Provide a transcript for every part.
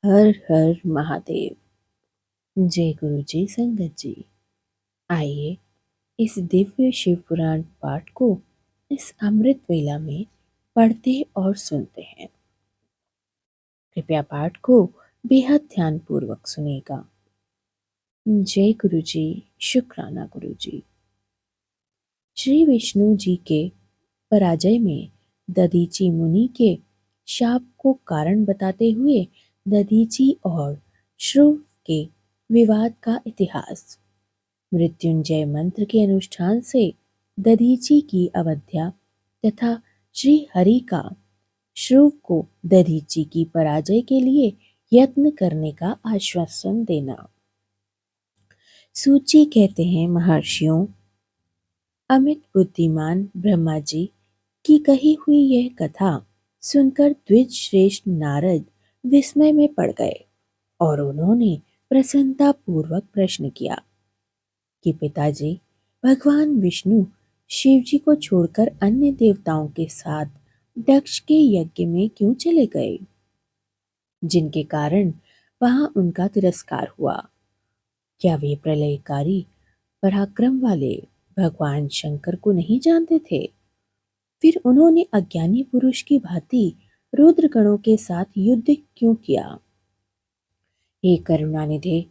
हर हर महादेव। जय गुरु जी संगत जी। आइए इस दिव्य शिव पुराण पाठ को इस अमृत वेला में पढ़ते और सुनते हैं। कृपया पाठ को बेहद ध्यान पूर्वक सुनेगा। जय गुरु जी। शुक्राना गुरु जी। श्री विष्णु जी के पराजय में दधीची मुनि के शाप को कारण बताते हुए दधीची और श्रुव के विवाद का इतिहास। मृत्युंजय मंत्र के अनुष्ठान से दधीची की अवध्या तथा श्री हरि का श्रुव को दधीची की पराजय के लिए यत्न करने का आश्वासन देना। सूची कहते हैं, महर्षियों, अमित बुद्धिमान ब्रह्मा जी की कही हुई यह कथा सुनकर द्विज श्रेष्ठ नारद विस्मय में पड़ गए और उन्होंने प्रसन्नता पूर्वक प्रश्न किया कि पिताजी, भगवान विष्णु शिव जी को छोड़कर अन्य देवताओं के साथ दक्ष के यज्ञ में क्यों चले गए, जिनके कारण वहां उनका तिरस्कार हुआ? क्या वे प्रलयकारी पराक्रम वाले भगवान शंकर को नहीं जानते थे? फिर उन्होंने अज्ञानी पुरुष की भांति रुद्रगणों के साथ युद्ध क्यों किया? हे करुणानिधे,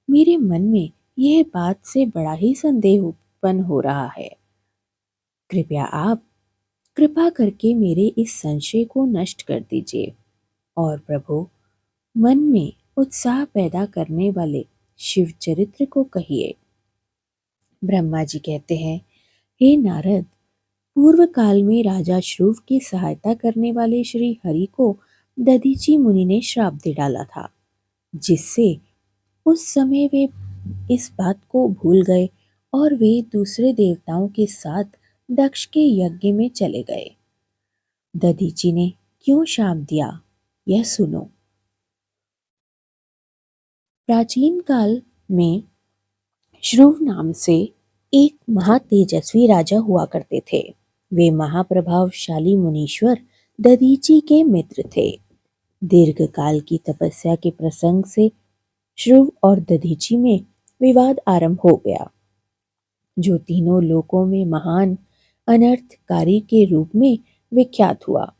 मेरे मन में यह बात से बड़ा ही संदेह उत्पन्न हो रहा है। कृपया आप कृपा करके मेरे इस संशय को नष्ट कर दीजिए और प्रभु, मन में उत्साह पैदा करने वाले शिव चरित्र को कहिए। ब्रह्मा जी कहते हैं, हे नारद, पूर्व काल में राजा श्रुव की सहायता करने वाले श्री हरि को दधीची मुनि ने श्राप दे डाला था, जिससे उस समय वे इस बात को भूल गए और वे दूसरे देवताओं के साथ दक्ष के यज्ञ में चले गए। दधीची ने क्यों शाप दिया, यह सुनो। प्राचीन काल में श्रुव नाम से एक महातेजस्वी राजा हुआ करते थे। वे महाप्रभावशाली मुनीश्वर दधीची के मित्र थे। दीर्घ काल की तपस्या के प्रसंग से श्रुव और दधीची में विवाद आरंभ हो गया, जो तीनों लोकों में महान अनर्थकारी के रूप में विख्यात हुआ।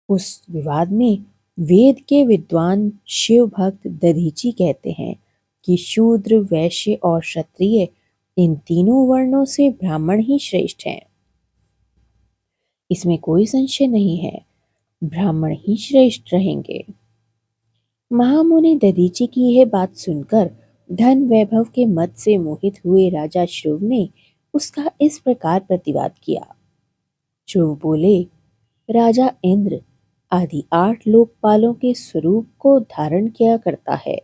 उस विवाद में वेद के विद्वान शिव भक्त दधीची कहते हैं कि शूद्र, वैश्य और क्षत्रिय, इन तीनों वर्णों से ब्राह्मण ही श्रेष्ठ हैं। इसमें कोई संशय नहीं है, ब्राह्मण ही श्रेष्ठ रहेंगे। महामुनि दधीची की यह बात सुनकर धन वैभव के मद से मोहित हुए राजा श्रुव ने उसका इस प्रकार प्रतिवाद किया। श्रुव बोले, राजा इंद्र आदि 8 लोकपालों के स्वरूप को धारण किया करता है।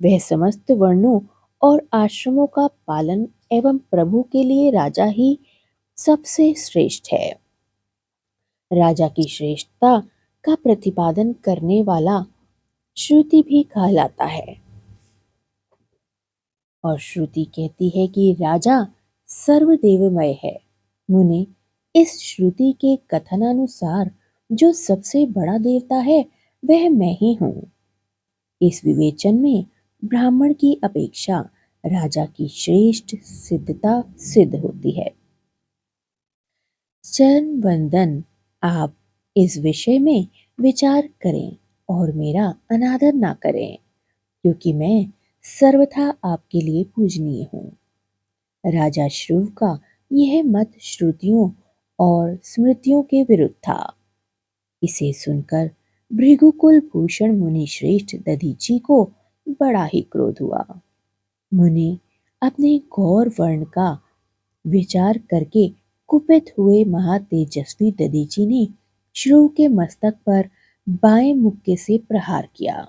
वह समस्त वर्णों और आश्रमों का पालन एवं प्रभु के लिए राजा ही सबसे श्रेष्ठ है। राजा की श्रेष्ठता का प्रतिपादन करने वाला श्रुति भी कहलाता है, और श्रुति कहती है कि राजा सर्वदेवमय है। मुने, इस श्रुति के कथनानुसार जो सबसे बड़ा देवता है वह मैं ही हूँ। इस विवेचन में ब्राह्मण की अपेक्षा राजा की श्रेष्ठ सिद्धता सिद्ध होती है। चरण वंदन, आप इस विषय में विचार करें और मेरा अनादर ना करें, क्योंकि मैं सर्वथा आपके लिए पूजनीय हूँ। राजा श्रुव का यह मत श्रुतियों और स्मृतियों के विरुद्ध था। इसे सुनकर भृगुकुल भूषण मुनि श्रेष्ठ दधीची को बड़ा ही क्रोध हुआ। मुनि अपने गौर वर्ण का विचार करके कुपित हुए महातेजस्वी दधीची ने श्रुव के मस्तक पर बाएं मुक्के से प्रहार किया।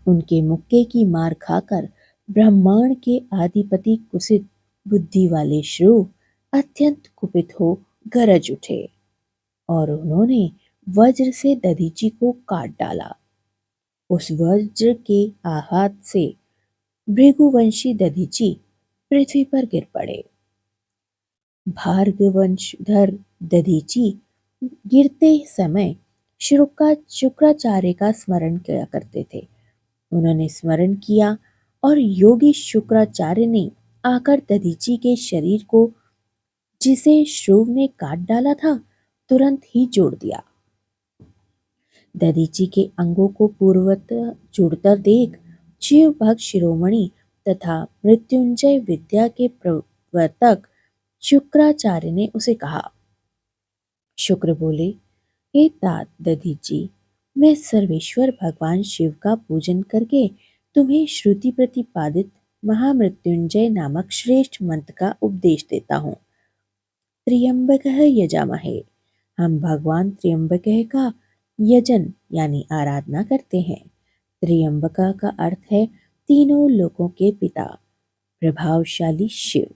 उनके मुक्के की मार खाकर ब्रह्मांड के आधिपति कुसित बुद्धि वाले श्रुव अत्यंत कुपित हो गरज उठे और उन्होंने वज्र से दधीची को काट डाला। उस वज्र के आघात से भृगुवंशी दधीची पृथ्वी पर गिर पड़े। भार्गवंशधर दधीची गिरते समय शुक्राचार्य का स्मरण किया करते थे। उन्होंने स्मरण किया और योगी शुक्राचार्य ने आकर दधीची के शरीर को, जिसे श्रुव ने काट डाला था, तुरंत ही जोड़ दिया। दधीची के अंगों को पूर्ववत जुड़कर देख शिव भक्त शिरोमणि तथा मृत्युंजय विद्या के प्रवर्तक शुक्राचार्य ने उसे कहा। शुक्र बोले, हे तात दधीची, मैं सर्वेश्वर भगवान शिव का पूजन करके तुम्हें श्रुति प्रतिपादित महामृत्युंजय नामक श्रेष्ठ मंत्र का उपदेश देता हूँ। त्र्यंबकः यजामहे, हम भगवान त्र्यंबकः का यजन यानी आराधना करते हैं। त्र्यंबका का अर्थ है तीनों लोकों के पिता, प्रभावशाली शिव।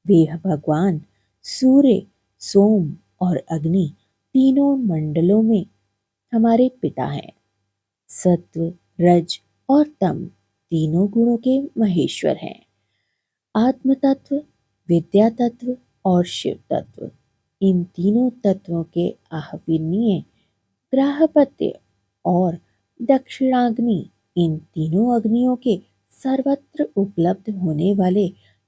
वे भगवान सूर्य, सोम और अग्नि तीनों मंडलों में हमारे पिता हैं। सत्व, रज और तम तीनों गुणों के महेश्वर हैं। आत्म तत्व, विद्या तत्व और शिव तत्व, इन तीनों तत्वों के आहवनीय ग्राहपत्य और दक्षिणाग्नि, इन तीनों अग्नियों के सर्वत्र उपलब्ध होने वाले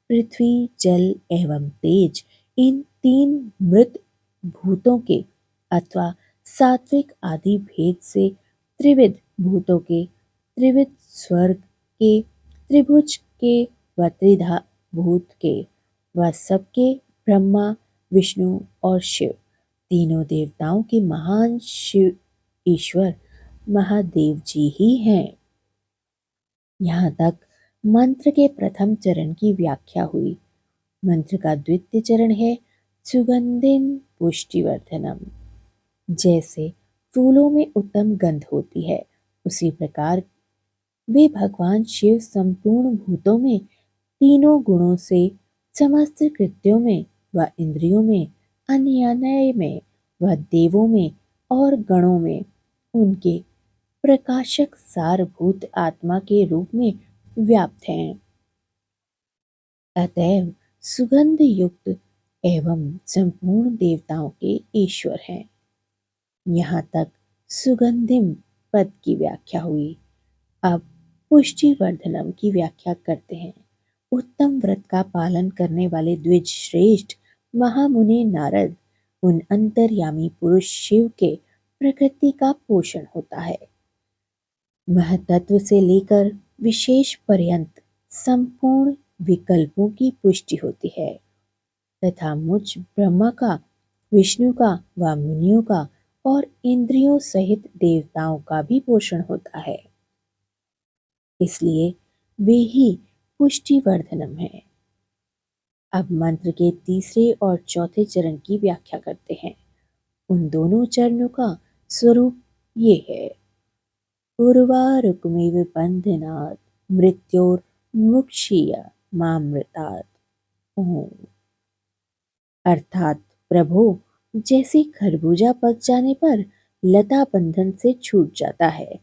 पृथ्वी, जल एवं तेज, इन तीन मृत भूतों के अथवा सात्विक आदि भेद से त्रिविध भूतों के, त्रिविध स्वर्ग के, त्रिभुज के व त्रिधा भूत के व सबके ब्रह्मा, विष्णु और शिव, तीनों देवताओं के महान शिव ईश्वर महादेव जी ही हैं। यहाँ तक मंत्र के प्रथम चरण की व्याख्या हुई। मंत्र का द्वितीय चरण है सुगंधिम पुष्टिवर्धनम। जैसे फूलों में उत्तम गंध होती है, उसी प्रकार वे भगवान शिव संपूर्ण भूतों में, तीनों गुणों से, समस्त कृत्यों में व इंद्रियों में, अन्यान्य में व देवों में और गणों में उनके प्रकाशक सारभूत आत्मा के रूप में व्याप्त हैं। अतएव सुगंध युक्त एवं संपूर्ण देवताओं के ईश्वर हैं। यहाँ तक सुगंधिम पद की व्याख्या हुई। अब पुष्टिवर्धनम की व्याख्या करते हैं। उत्तम व्रत का पालन करने वाले द्विज श्रेष्ठ महामुनि नारद, उन अंतर्यामी पुरुष शिव के प्रकृति का पोषण होता है। महतत्व से लेकर विशेष पर्यंत संपूर्ण विकल्पों की पुष्टि होती है तथा मुझ ब्रह्मा का, विष्णु का व मुनियों का और इंद्रियों सहित देवताओं का भी पोषण होता है। इसलिए वे ही पुष्टिवर्धनम है। अब मंत्र के तीसरे और चौथे चरण की व्याख्या करते हैं। उन दोनों चरणों का स्वरूप ये है। उर्वारुकमिव बंधनात् मृत्योर्मुक्षीय मामृतात्। ओम। अर्थात प्रभु, जैसे खरबूजा पक जाने पर लता बंधन से छूट जाता है,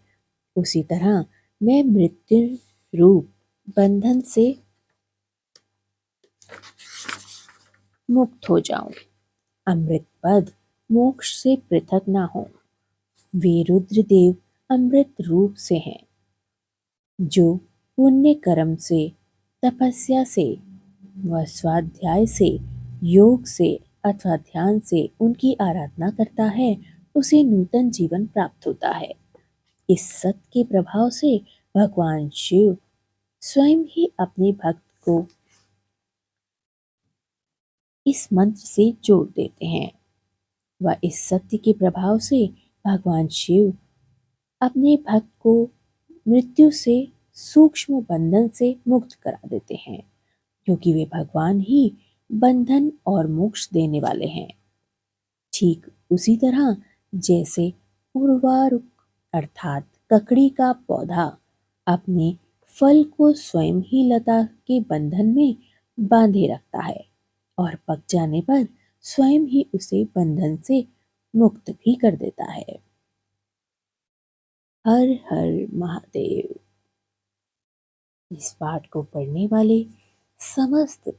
उसी तरह मैं मृत्यु रूप बंधन से मुक्त हो जाऊं, अमृत पद मोक्ष से पृथक ना हो। वे रुद्रदेव अमृत रूप से हैं, जो पुण्य कर्म से, तपस्या से व स्वाध्याय से, योग से अथवा ध्यान से उनकी आराधना करता है, उसे नूतन जीवन प्राप्त होता है। इस सत्य के प्रभाव से भगवान शिव स्वयं ही अपने भक्त को इस मंत्र से जोड़ देते हैं व इस सत्य के प्रभाव से भगवान शिव अपने भक्त को मृत्यु से, सूक्ष्म बंधन से मुक्त करा देते हैं, क्योंकि वे भगवान ही बंधन और मोक्ष देने वाले हैं। ठीक उसी तरह जैसे उर्वारुक अर्थात ककड़ी का पौधा अपने फल को स्वयं ही लता के बंधन में बांधे रखता है और पक जाने पर स्वयं ही उसे बंधन से मुक्त भी कर देता है। हर हर महादेव। इस पाठ को पढ़ने वाले समस्त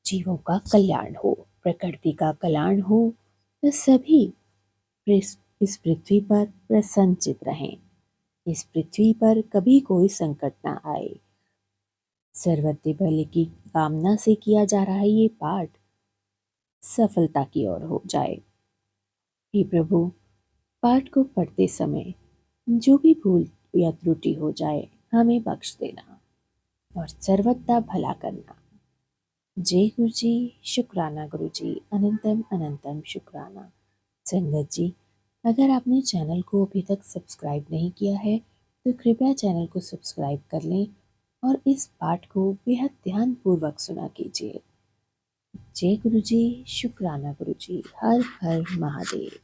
जीवों का कल्याण हो, प्रकृति का कल्याण हो, तो सभी इस पृथ्वी पर प्रसन्नचित रहें। इस पृथ्वी पर कभी कोई संकट ना आए। सर्वत्र भले की कामना से किया जा रहा है ये पाठ सफलता की ओर हो जाए। हे प्रभु, पाठ को पढ़ते समय जो भी भूल या त्रुटि हो जाए हमें बख्श देना और सर्वदा भला करना। जय गुरु जी, शुक्राना गुरु जी, अनंतम अनंतम शुक्राना। संगत जी, अगर आपने चैनल को अभी तक सब्सक्राइब नहीं किया है तो कृपया चैनल को सब्सक्राइब कर लें और इस पाठ को बेहद ध्यानपूर्वक सुना कीजिए। जय गुरु जी, शुक्राना गुरु जी, हर हर महादेव।